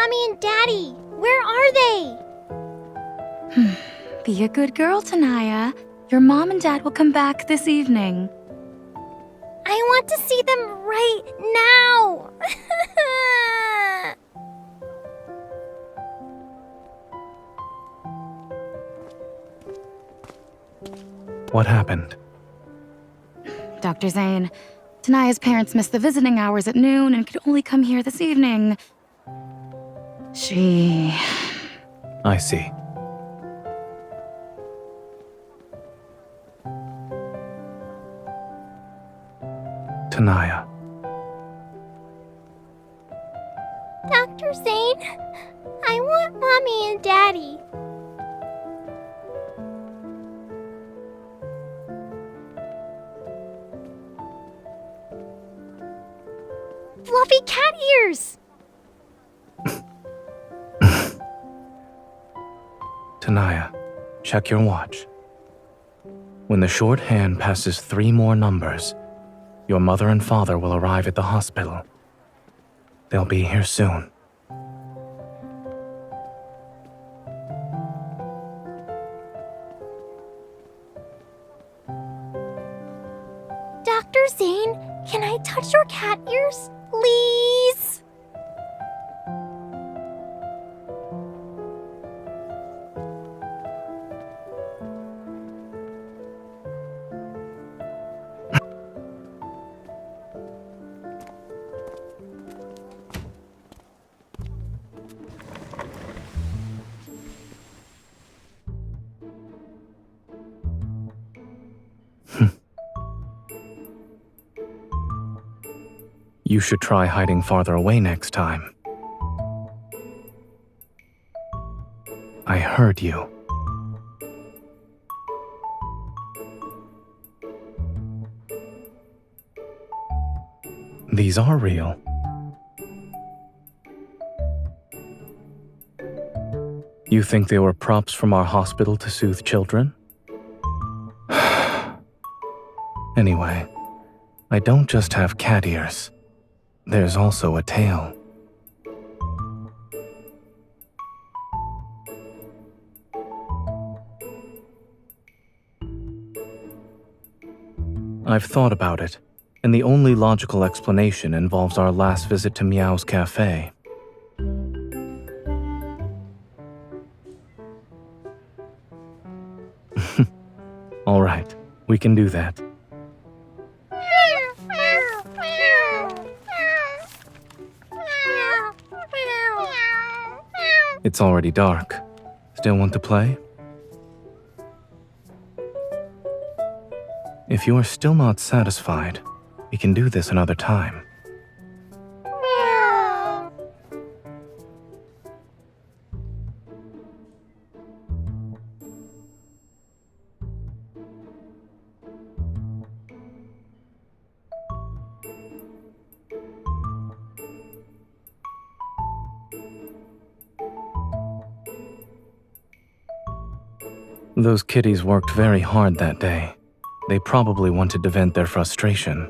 Mommy and Daddy? Where are they? Be a good girl, Tanaya. Your mom and dad will come back this evening. I want to see them right now! What happened? Dr. Zayne, Tanaya's parents missed the visiting hours at noon and could only come here this evening. I see. Tanaya. Dr. Zayne, I want Mommy and Daddy. Fluffy cat ears! Tanaya, check your watch. When the shorthand passes 3 more numbers, your mother and father will arrive at the hospital. They'll be here soon. Dr. Zayne, can I touch your cat ears, please? You should try hiding farther away next time. I heard you. These are real. You think they were props from our hospital to soothe children? Anyway, I don't just have cat ears. There's also a tail. I've thought about it, and the only logical explanation involves our last visit to Meow's cafe. All right, we can do that. It's already dark. Still want to play? If you are still not satisfied, we can do this another time. Those kitties worked very hard that day. They probably wanted to vent their frustration.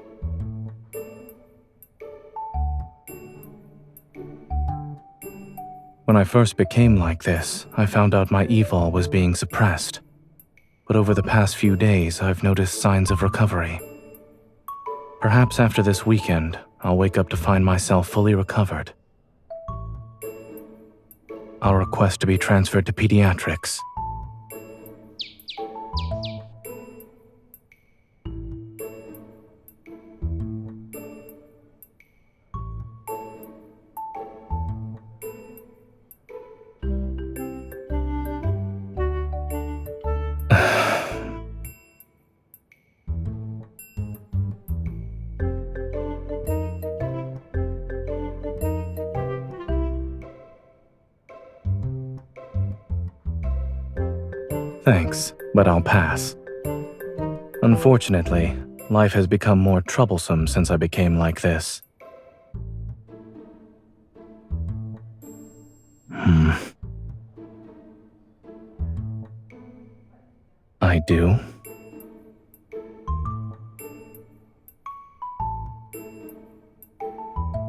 When I first became like this, I found out my evil was being suppressed. But over the past few days, I've noticed signs of recovery. Perhaps after this weekend, I'll wake up to find myself fully recovered. I'll request to be transferred to pediatrics. Thanks, but I'll pass. Unfortunately, life has become more troublesome since I became like this. I do.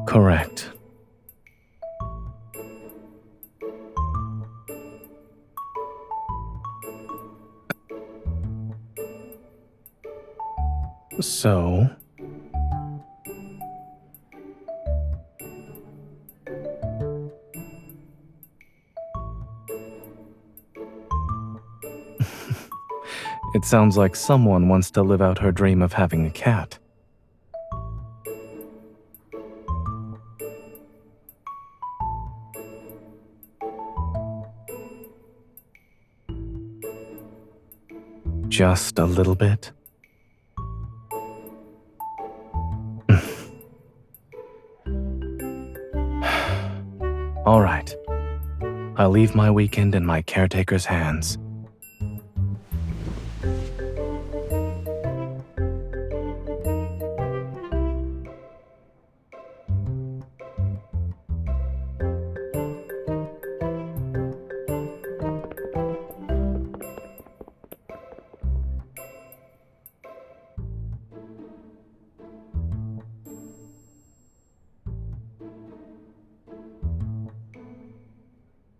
Correct. So? It sounds like someone wants to live out her dream of having a cat. Just a little bit? All right. I'll leave my weekend in my caretaker's hands.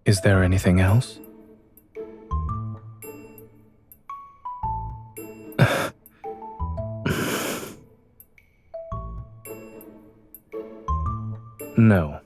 Is there anything else? No.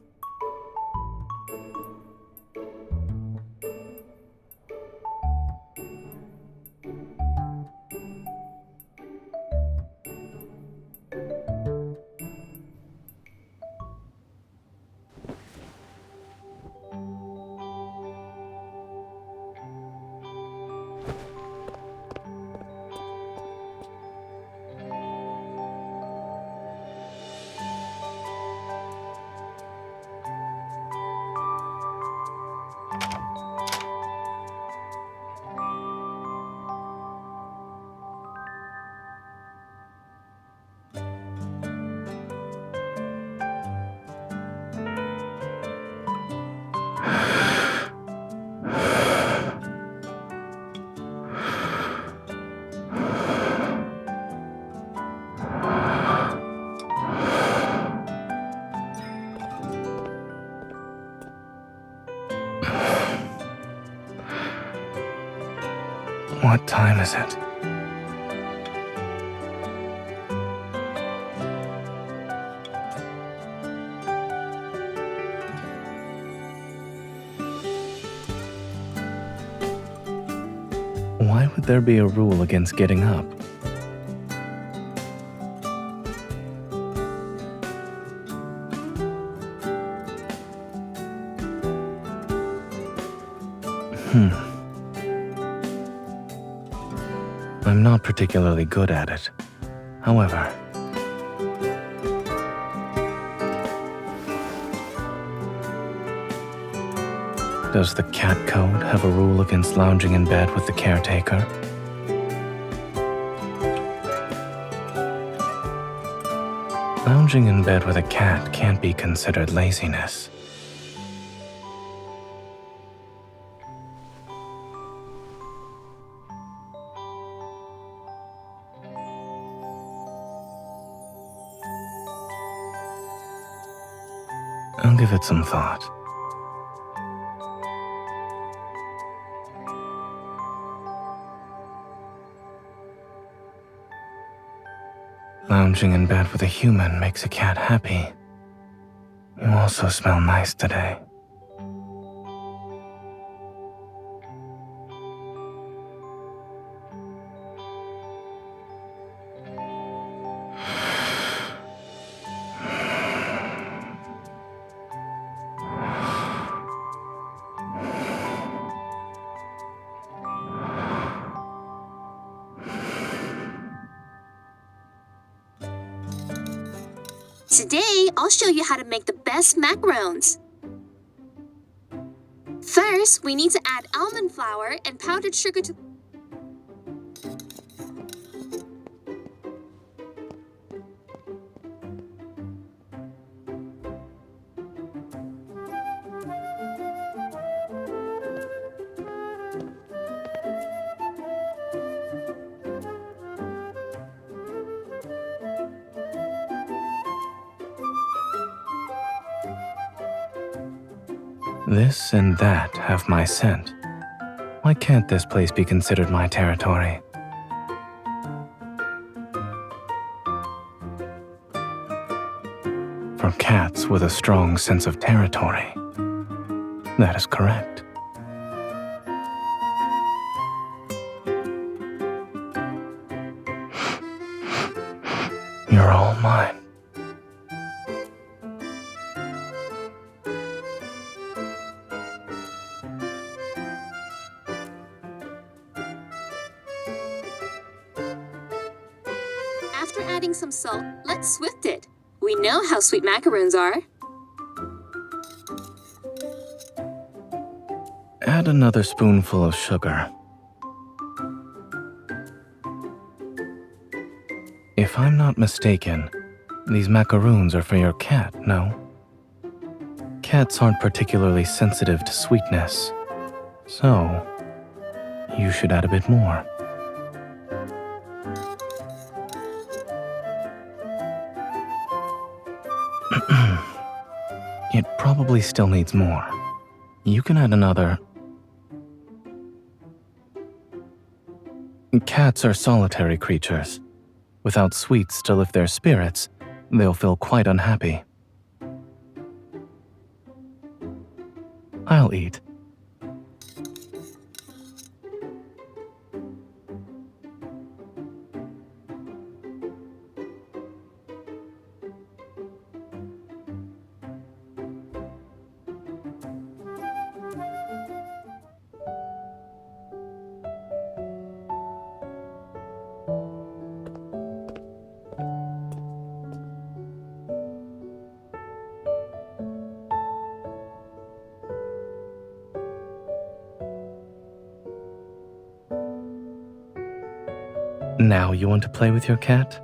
What time is it? Why would there be a rule against getting up? I'm not particularly good at it. However, does the cat code have a rule against lounging in bed with the caretaker? Lounging in bed with a cat can't be considered laziness. I'll give it some thought. Lounging in bed with a human makes a cat happy. You also smell nice today. Today, I'll show you how to make the best macarons. First, we need to add almond flour and powdered sugar to... This and that have my scent. Why can't this place be considered my territory? For cats with a strong sense of territory. That is correct. You're all mine. After adding some salt, let's swift it. We know how sweet macaroons are. Add another spoonful of sugar. If I'm not mistaken, these macaroons are for your cat, no? Cats aren't particularly sensitive to sweetness, so you should add a bit more. It probably still needs more. You can add another. Cats are solitary creatures. Without sweets to lift their spirits, they'll feel quite unhappy. I'll eat. Now you want to play with your cat?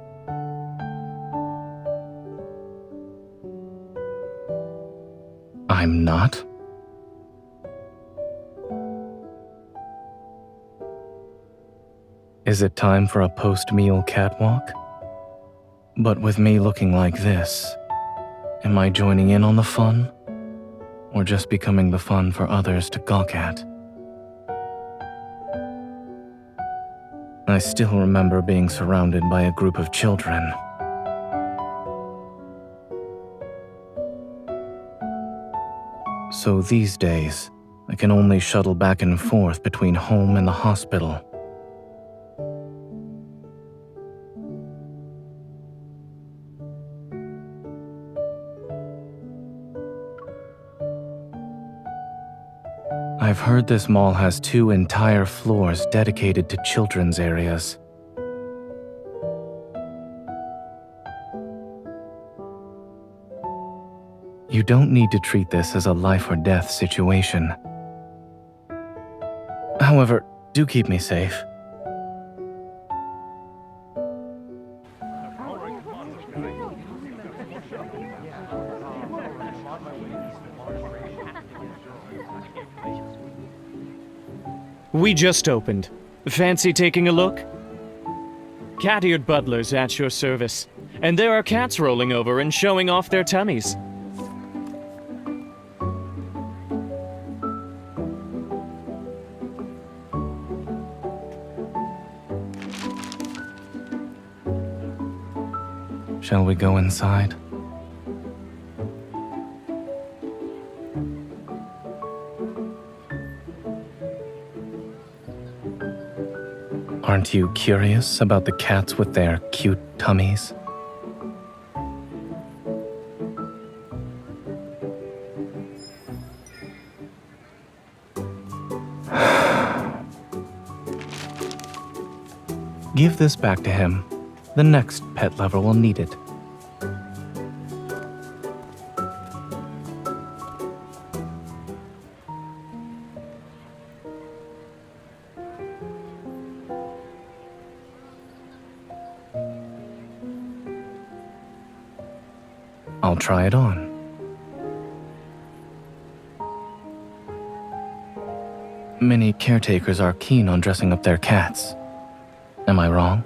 I'm not? Is it time for a post-meal catwalk? But with me looking like this, am I joining in on the fun? Or just becoming the fun for others to gawk at? I still remember being surrounded by a group of children. So these days, I can only shuttle back and forth between home and the hospital. I've heard this mall has 2 entire floors dedicated to children's areas. You don't need to treat this as a life or death situation. However, do keep me safe. We just opened. Fancy taking a look? Cat-eared butlers at your service. And there are cats rolling over and showing off their tummies. Shall we go inside? Aren't you curious about the cats with their cute tummies? Give this back to him. The next pet lover will need it. I'll try it on. Many caretakers are keen on dressing up their cats. Am I wrong?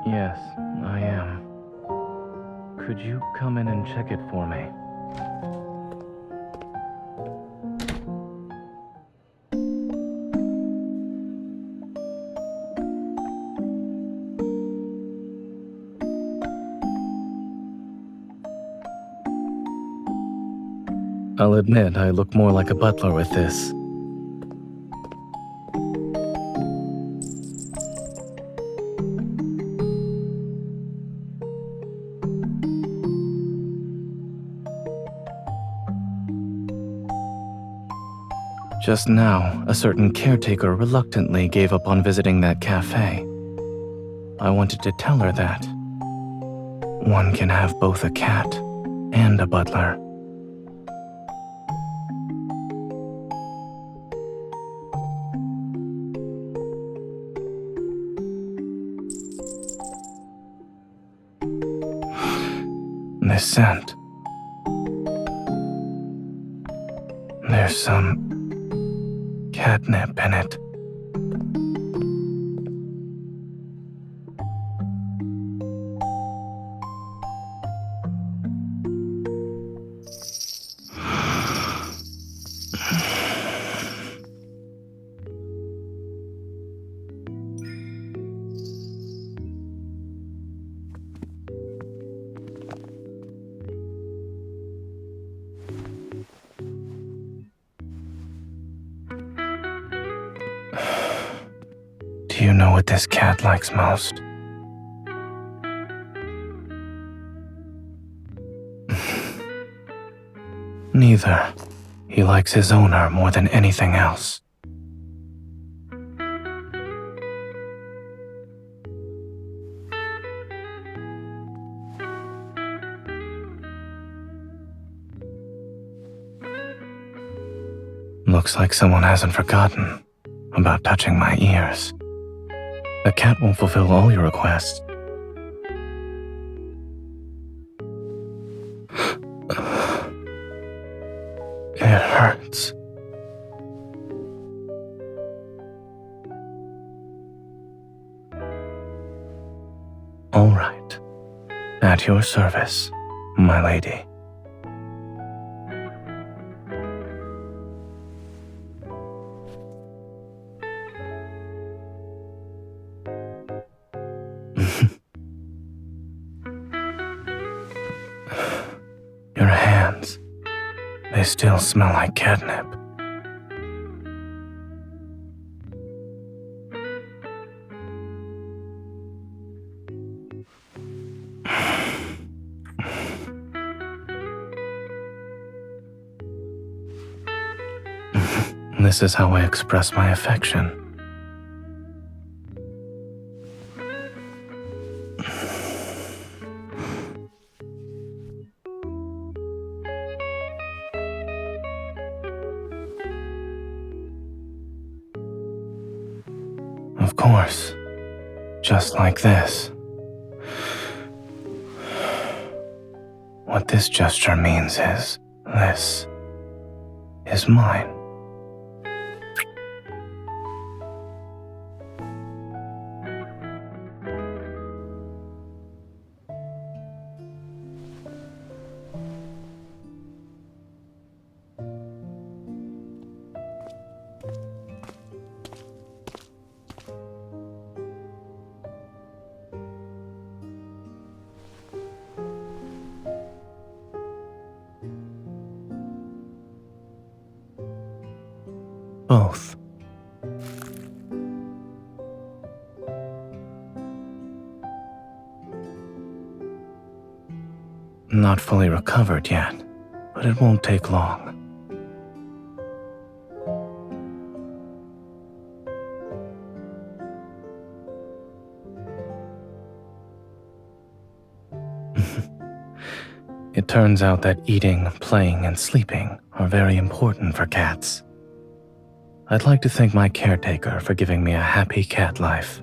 Yes, I am. Could you come in and check it for me? I'll admit I look more like a butler with this. Just now, a certain caretaker reluctantly gave up on visiting that cafe. I wanted to tell her that one can have both a cat and a butler. This scent. There's some catnip in it. Do you know what this cat likes most? Neither. He likes his owner more than anything else. Looks like someone hasn't forgotten about touching my ears. A cat won't fulfill all your requests. It hurts. All right. At your service, my lady. Your hands. They still smell like catnip. This is how I express my affection. Of course. Just like this. What this gesture means is, this is mine. Both. Not fully recovered yet, but it won't take long. It turns out that eating, playing, and sleeping are very important for cats. I'd like to thank my caretaker for giving me a happy cat life.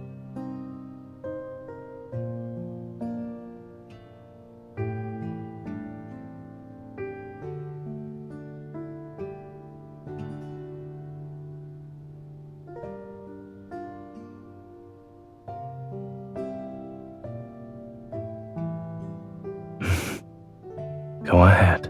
Go ahead.